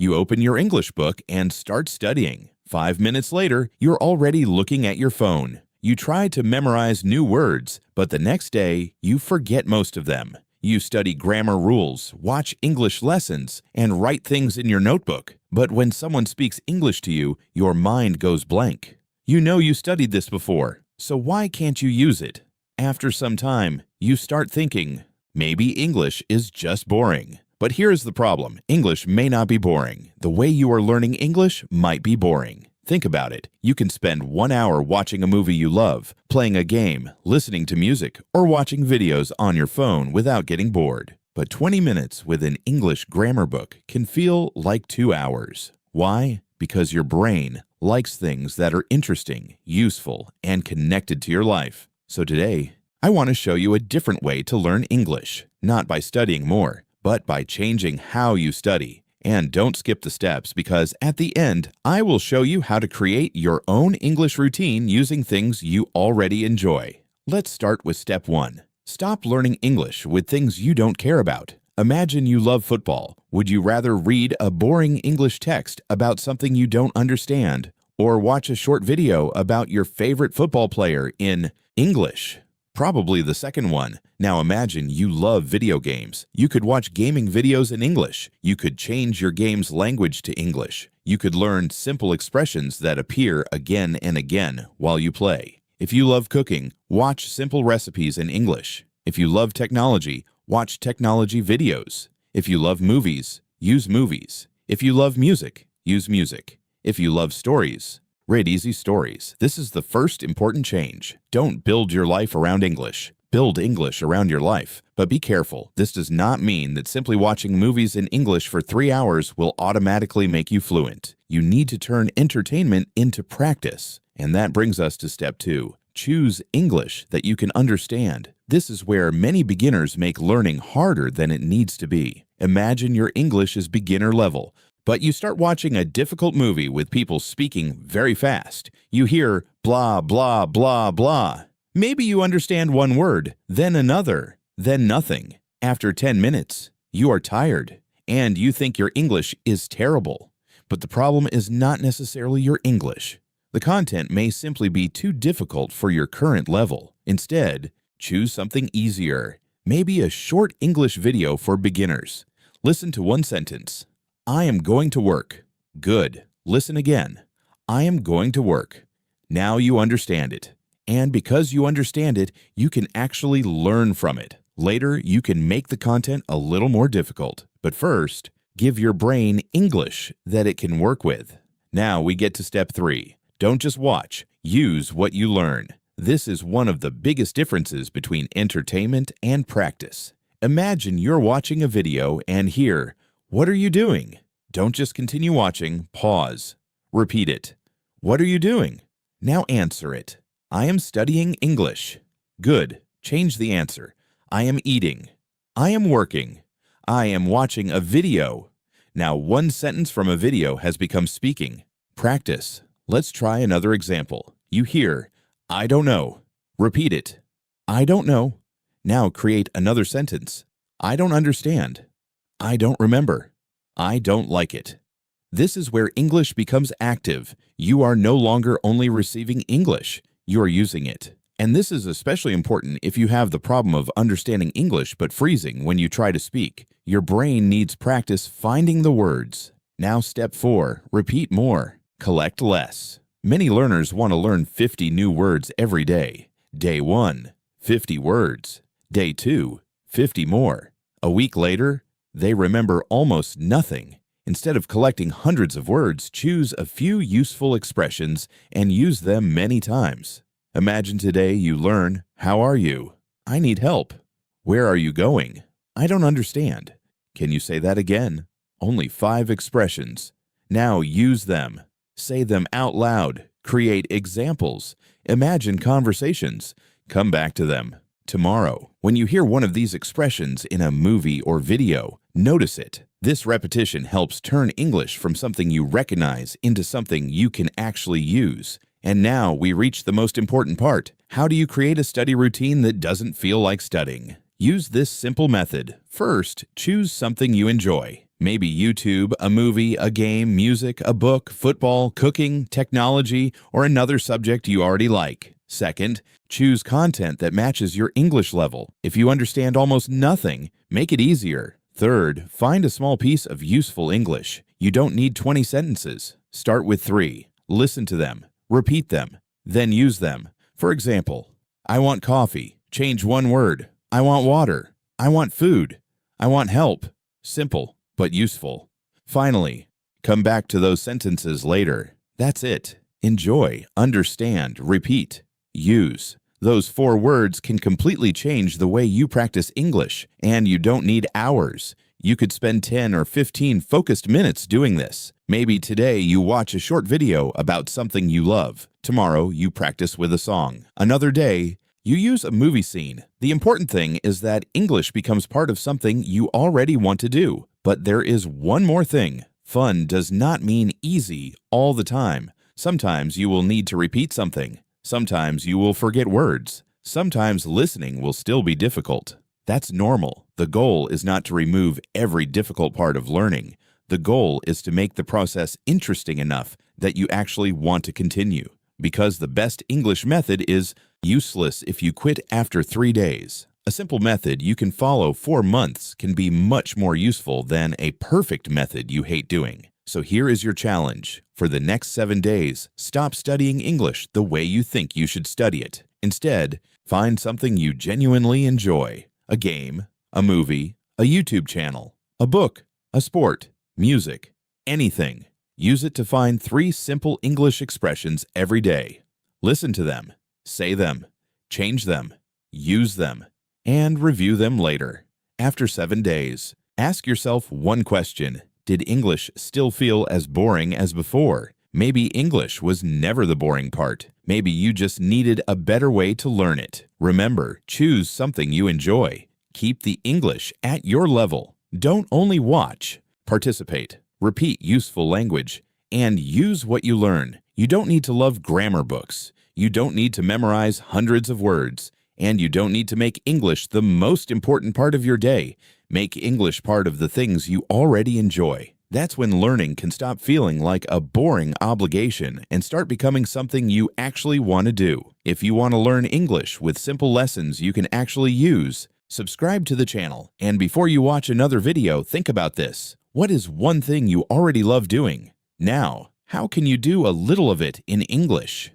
You open your English book and start studying. 5 minutes later, you're already looking at your phone. You try to memorize new words, but the next day, you forget most of them. You study grammar rules, watch English lessons, and write things in your notebook. But when someone speaks English to you, your mind goes blank. You know you studied this before, so why can't you use it? After some time, you start thinking, maybe English is just boring. But here's the problem. English may not be boring. The way you are learning English might be boring. Think about it. You can spend 1 hour watching a movie you love, playing a game, listening to music, or watching videos on your phone without getting bored. But 20 minutes with an English grammar book can feel like 2 hours. Why? Because your brain likes things that are interesting, useful, and connected to your life. So today, I want to show you a different way to learn English, not by studying more, but by changing how you study. And don't skip the steps because at the end, I will show you how to create your own English routine using things you already enjoy. Let's start with step 1. Stop learning English with things you don't care about. Imagine you love football. Would you rather read a boring English text about something you don't understand or watch a short video about your favorite football player in English? Probably the second one. Now imagine you love video games. You could watch gaming videos in English. You could change your game's language to English. You could learn simple expressions that appear again and again while you play. If you love cooking, watch simple recipes in English. If you love technology, watch technology videos. If you love movies, use movies. If you love music, use music. If you love stories, read easy stories. This is the first important change. Don't build your life around English. Build English around your life. But be careful. This does not mean that simply watching movies in English for 3 hours will automatically make you fluent. You need to turn entertainment into practice. And that brings us to step 2. Choose English that you can understand. This is where many beginners make learning harder than it needs to be. Imagine your English is beginner level, but you start watching a difficult movie with people speaking very fast. You hear blah, blah, blah, blah. Maybe you understand one word, then another, then nothing. After 10 minutes, you are tired, and you think your English is terrible. But the problem is not necessarily your English. The content may simply be too difficult for your current level. Instead, choose something easier. Maybe a short English video for beginners. Listen to one sentence. I am going to work. Good. Listen again. I am going to work. Now you understand it. And because you understand it, you can actually learn from it. Later, you can make the content a little more difficult. But first, give your brain English that it can work with. Now we get to step 3. Don't just watch. Use what you learn. This is one of the biggest differences between entertainment and practice. Imagine you're watching a video and hear, "What are you doing?" Don't just continue watching. Pause. Repeat it. What are you doing? Now answer it. I am studying English. Good. Change the answer. I am eating. I am working. I am watching a video. Now one sentence from a video has become speaking. Practice. Let's try another example. You hear, I don't know. Repeat it. I don't know. Now create another sentence. I don't understand. I don't remember. I don't like it. This is where English becomes active. You are no longer only receiving English, you are using it. And this is especially important if you have the problem of understanding English but freezing when you try to speak. Your brain needs practice finding the words. Now step 4, repeat more. Collect less. Many learners want to learn 50 new words every day. Day 1, 50 words. Day 2, 50 more. A week later, they remember almost nothing. Instead of collecting hundreds of words, choose a few useful expressions and use them many times. Imagine today you learn, how are you? I need help. Where are you going? I don't understand. Can you say that again? Only 5 expressions. Now use them. Say them out loud. Create examples. Imagine conversations. Come back to them. Tomorrow, when you hear one of these expressions in a movie or video, notice it. This repetition helps turn English from something you recognize into something you can actually use. And now we reach the most important part. How do you create a study routine that doesn't feel like studying? Use this simple method. First, choose something you enjoy. Maybe YouTube, a movie, a game, music, a book, football, cooking, technology, or another subject you already like. Second, choose content that matches your English level. If you understand almost nothing, make it easier. Third, find a small piece of useful English. You don't need 20 sentences. Start with 3. Listen to them, repeat them, then use them. For example, I want coffee. Change one word. I want water. I want food. I want help. Simple, but useful. Finally, come back to those sentences later. That's it. Enjoy, understand, repeat, use. Those 4 words can completely change the way you practice English, and you don't need hours. You could spend 10 or 15 focused minutes doing this. Maybe today you watch a short video about something you love. Tomorrow you practice with a song. Another day, you use a movie scene. The important thing is that English becomes part of something you already want to do. But there is one more thing. Fun does not mean easy all the time. Sometimes you will need to repeat something. Sometimes you will forget words. Sometimes listening will still be difficult. That's normal. The goal is not to remove every difficult part of learning. The goal is to make the process interesting enough that you actually want to continue. Because the best English method is useless if you quit after 3 days. A simple method you can follow for months can be much more useful than a perfect method you hate doing. So here is your challenge. For the next 7 days, stop studying English the way you think you should study it. Instead, find something you genuinely enjoy. A game, a movie, a YouTube channel, a book, a sport, music, anything. Use it to find 3 simple English expressions every day. Listen to them, say them, change them, use them, and review them later. After 7 days, ask yourself one question. Did English still feel as boring as before? Maybe English was never the boring part. Maybe you just needed a better way to learn it. Remember, choose something you enjoy. Keep the English at your level. Don't only watch. Participate. Repeat useful language. And use what you learn. You don't need to love grammar books. You don't need to memorize hundreds of words. And you don't need to make English the most important part of your day. Make English part of the things you already enjoy. That's when learning can stop feeling like a boring obligation and start becoming something you actually want to do. If you want to learn English with simple lessons you can actually use, subscribe to the channel. And before you watch another video, think about this. What is one thing you already love doing? Now, how can you do a little of it in English?